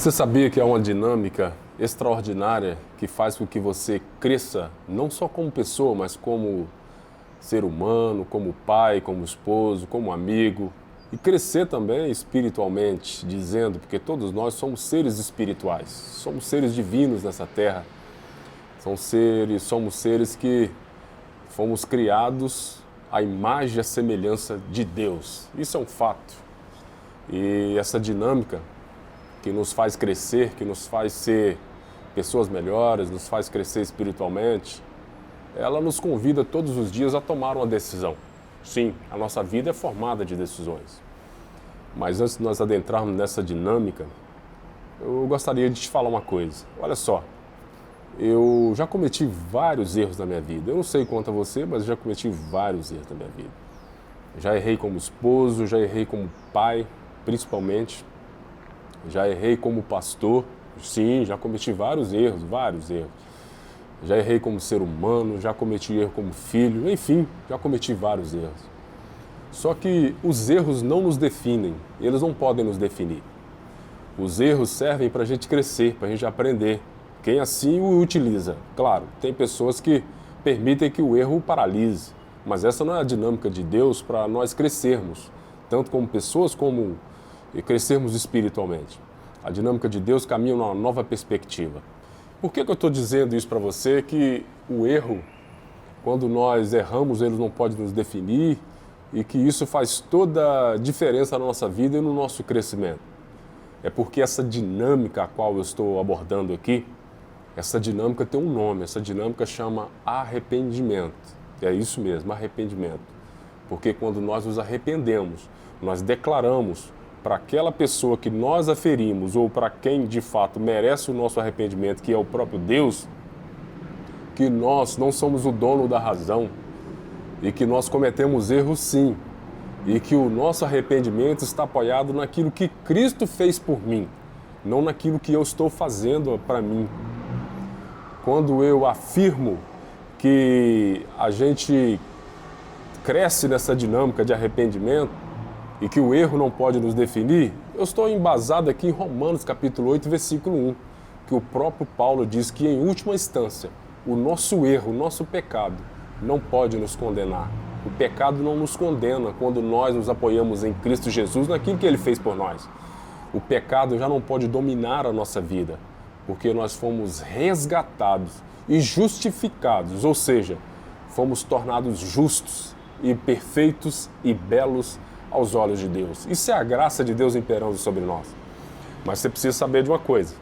Você sabia que há uma dinâmica extraordinária que faz com que você cresça não só como pessoa, mas como ser humano, como pai, como esposo, como amigo, e crescer também espiritualmente, dizendo, porque todos nós somos seres espirituais, somos seres divinos nessa terra, somos seres que fomos criados à imagem e à semelhança de Deus. Isso é um fato. E essa dinâmica que nos faz crescer, que nos faz ser pessoas melhores, nos faz crescer espiritualmente, ela nos convida todos os dias a tomar uma decisão. Sim, a nossa vida é formada de decisões. Mas antes de nós adentrarmos nessa dinâmica, eu gostaria de te falar uma coisa. Olha só, eu já cometi vários erros na minha vida. Eu não sei quanto a você, mas eu já cometi vários erros na minha vida. Já errei como esposo, já errei como pai, principalmente. Já errei como pastor. Sim, já cometi vários erros, vários erros. Já errei como ser humano, já cometi erro como filho, enfim, já cometi vários erros. Só que os erros não nos definem, eles não podem nos definir. Os erros servem para a gente crescer, para a gente aprender. Quem assim o utiliza. Claro, tem pessoas que permitem que o erro o paralise, mas essa não é a dinâmica de Deus para nós crescermos, tanto como pessoas como crescermos espiritualmente. A dinâmica de Deus caminha numa nova perspectiva. Por que eu estou dizendo isso para você, que o erro, quando nós erramos, ele não pode nos definir e que isso faz toda a diferença na nossa vida e no nosso crescimento? É porque essa dinâmica a qual eu estou abordando aqui, essa dinâmica tem um nome, essa dinâmica chama arrependimento. É isso mesmo, arrependimento. Porque quando nós nos arrependemos, nós declaramos para aquela pessoa que nós aferimos ou para quem de fato merece o nosso arrependimento, que é o próprio Deus, que nós não somos o dono da razão e que nós cometemos erros sim, e que o nosso arrependimento está apoiado naquilo que Cristo fez por mim, não naquilo que eu estou fazendo para mim. Quando eu afirmo que a gente cresce nessa dinâmica de arrependimento e que o erro não pode nos definir, eu estou embasado aqui em Romanos capítulo 8, versículo 1, que o próprio Paulo diz que, em última instância, o nosso erro, o nosso pecado, não pode nos condenar. O pecado não nos condena quando nós nos apoiamos em Cristo Jesus, naquilo que Ele fez por nós. O pecado já não pode dominar a nossa vida, porque nós fomos resgatados e justificados, ou seja, fomos tornados justos e perfeitos e belos aos olhos de Deus. Isso é a graça de Deus imperando sobre nós. Mas você precisa saber de uma coisa.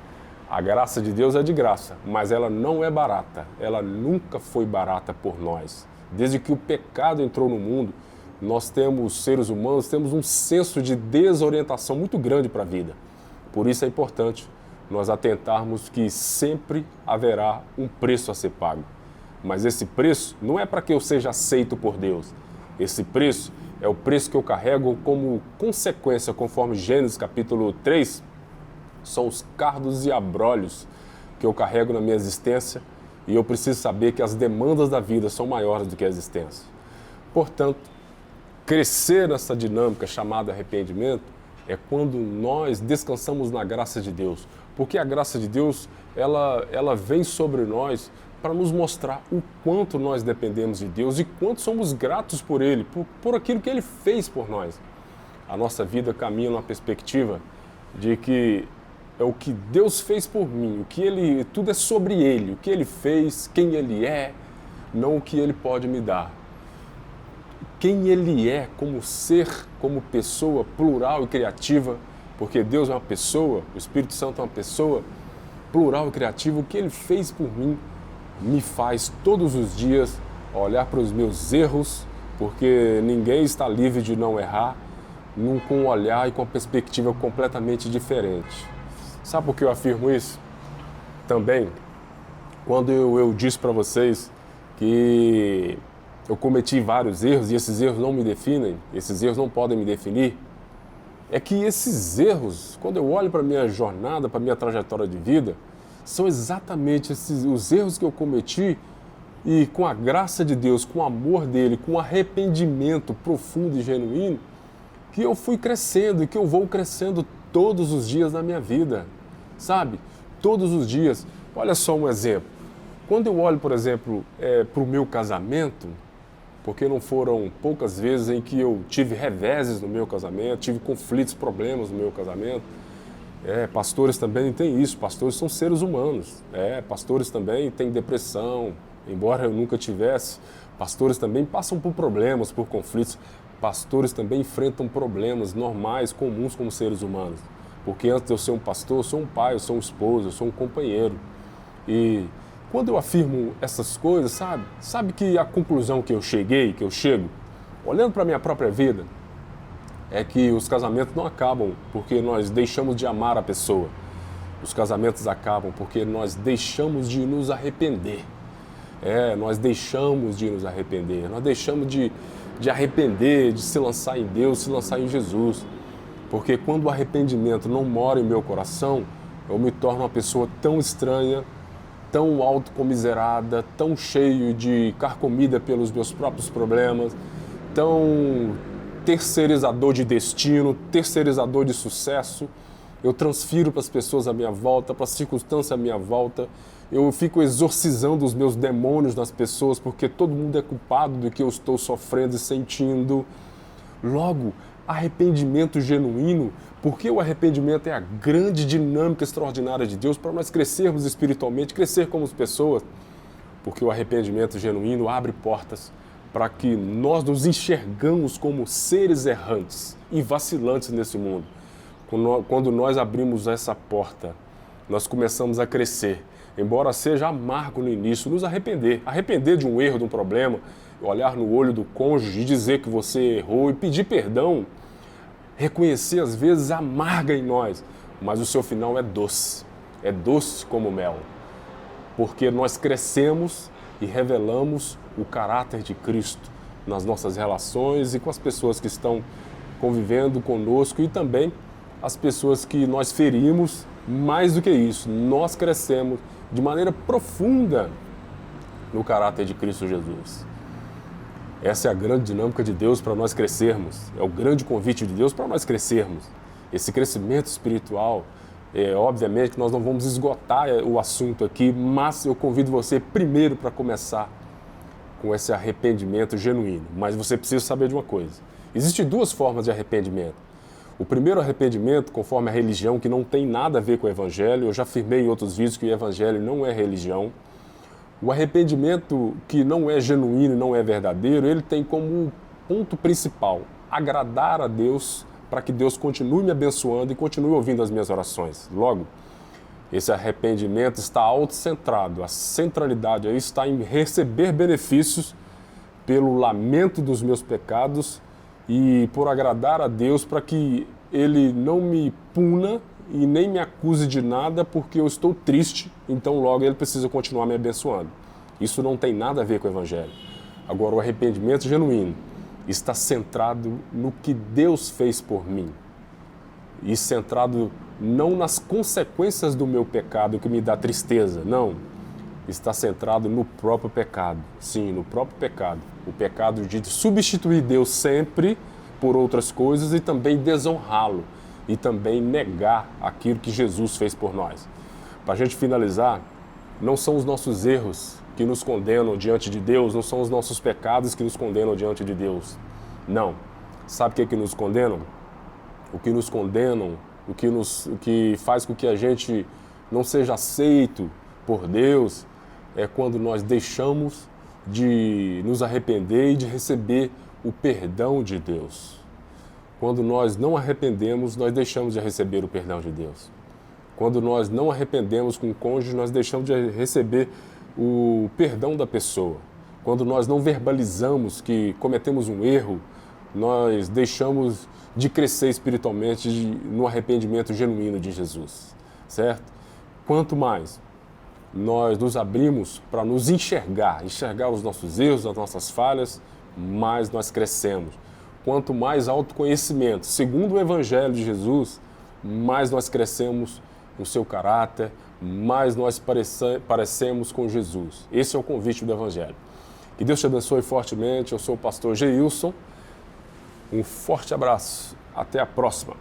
A graça de Deus é de graça, mas ela não é barata. Ela nunca foi barata por nós. Desde que o pecado entrou no mundo, nós temos, seres humanos, temos um senso de desorientação muito grande para a vida. Por isso é importante nós atentarmos que sempre haverá um preço a ser pago. Mas esse preço não é para que eu seja aceito por Deus. Esse preço é o preço que eu carrego como consequência, conforme Gênesis capítulo 3, são os cardos e abrolhos que eu carrego na minha existência e eu preciso saber que as demandas da vida são maiores do que a existência. Portanto, crescer nessa dinâmica chamada arrependimento é quando nós descansamos na graça de Deus, porque a graça de Deus, ela vem sobre nós para nos mostrar o quanto nós dependemos de Deus e quanto somos gratos por Ele, por aquilo que Ele fez por nós. A nossa vida caminha numa perspectiva de que é o que Deus fez por mim, tudo é sobre Ele, o que Ele fez, quem Ele é, não o que Ele pode me dar. Quem Ele é como ser, como pessoa plural e criativa, porque Deus é uma pessoa, o Espírito Santo é uma pessoa plural e criativa, o que Ele fez por mim me faz todos os dias olhar para os meus erros, porque ninguém está livre de não errar, com um olhar e com uma perspectiva completamente diferente. Sabe por que eu afirmo isso? Também, quando eu disse para vocês que eu cometi vários erros e esses erros não me definem, esses erros não podem me definir, é que esses erros, quando eu olho para a minha jornada, para a minha trajetória de vida, são exatamente os erros que eu cometi e com a graça de Deus, com o amor dele, com o arrependimento profundo e genuíno, que eu fui crescendo e que eu vou crescendo todos os dias da minha vida. sabe? Todos os dias. Olha só um exemplo. Quando eu olho, por exemplo, para o meu casamento, porque não foram poucas vezes em que eu tive reveses no meu casamento, tive conflitos, problemas no meu casamento. Pastores também têm isso, pastores são seres humanos. Pastores também têm depressão, embora eu nunca tivesse. Pastores também passam por problemas, por conflitos. Pastores também enfrentam problemas normais, comuns como seres humanos. Porque antes de eu ser um pastor, eu sou um pai, eu sou um esposo, eu sou um companheiro. E quando eu afirmo essas coisas, sabe que a conclusão que eu chego, olhando para a minha própria vida, é que os casamentos não acabam porque nós deixamos de amar a pessoa. Os casamentos acabam porque nós deixamos de nos arrepender. Nós deixamos de nos arrepender. Nós deixamos de arrepender, de se lançar em Deus, se lançar em Jesus. Porque quando o arrependimento não mora em meu coração, eu me torno uma pessoa tão estranha, tão autocomiserada, tão cheio de carcomida pelos meus próprios problemas, tão terceirizador de destino, terceirizador de sucesso. Eu transfiro para as pessoas à minha volta, para as circunstâncias à minha volta. Eu fico exorcizando os meus demônios nas pessoas, porque todo mundo é culpado do que eu estou sofrendo e sentindo. Logo, arrependimento genuíno, porque o arrependimento é a grande dinâmica extraordinária de Deus para nós crescermos espiritualmente, crescer como pessoas, porque o arrependimento genuíno abre portas para que nós nos enxergamos como seres errantes e vacilantes nesse mundo. Quando nós abrimos essa porta, nós começamos a crescer, embora seja amargo no início, nos arrepender de um erro, de um problema, olhar no olho do cônjuge e dizer que você errou e pedir perdão, reconhecer às vezes amarga em nós, mas o seu final é doce como mel, porque nós crescemos e revelamos o caráter de Cristo nas nossas relações e com as pessoas que estão convivendo conosco e também as pessoas que nós ferimos. Mais do que isso, nós crescemos de maneira profunda no caráter de Cristo Jesus. Essa é a grande dinâmica de Deus para nós crescermos, é o grande convite de Deus para nós crescermos. Esse crescimento espiritual, obviamente que nós não vamos esgotar o assunto aqui, mas eu convido você primeiro para começar com esse arrependimento genuíno. Mas você precisa saber de uma coisa, existem duas formas de arrependimento. O primeiro arrependimento, conforme a religião, que não tem nada a ver com o Evangelho, eu já afirmei em outros vídeos que o Evangelho não é religião. O arrependimento que não é genuíno e não é verdadeiro, ele tem como ponto principal agradar a Deus para que Deus continue me abençoando e continue ouvindo as minhas orações. Logo, esse arrependimento está autocentrado, a centralidade aí está em receber benefícios pelo lamento dos meus pecados e por agradar a Deus para que Ele não me puna e nem me acuse de nada porque eu estou triste, então logo Ele precisa continuar me abençoando. Isso não tem nada a ver com o Evangelho. Agora, o arrependimento genuíno está centrado no que Deus fez por mim e centrado não nas consequências do meu pecado que me dá tristeza, não. Está centrado no próprio pecado, sim, no próprio pecado. O pecado de substituir Deus sempre por outras coisas e também desonrá-lo e também negar aquilo que Jesus fez por nós. Para a gente finalizar, não são os nossos erros que nos condenam diante de Deus, não são os nossos pecados que nos condenam diante de Deus. Não. Sabe o que nos condenam? O que nos condenam, o que faz com que a gente não seja aceito por Deus, é quando nós deixamos de nos arrepender e de receber o perdão de Deus. Quando nós não arrependemos, nós deixamos de receber o perdão de Deus. Quando nós não arrependemos com o cônjuge, nós deixamos de receber o perdão da pessoa. Quando nós não verbalizamos que cometemos um erro, nós deixamos de crescer espiritualmente no arrependimento genuíno de Jesus, certo? Quanto mais nós nos abrimos para nos enxergar os nossos erros, as nossas falhas, mais nós crescemos. Quanto mais autoconhecimento, segundo o Evangelho de Jesus, mais nós crescemos no seu caráter, mais nós parecemos com Jesus. Esse é o convite do Evangelho. Que Deus te abençoe fortemente. Eu sou o pastor Geilson. Um forte abraço. Até a próxima.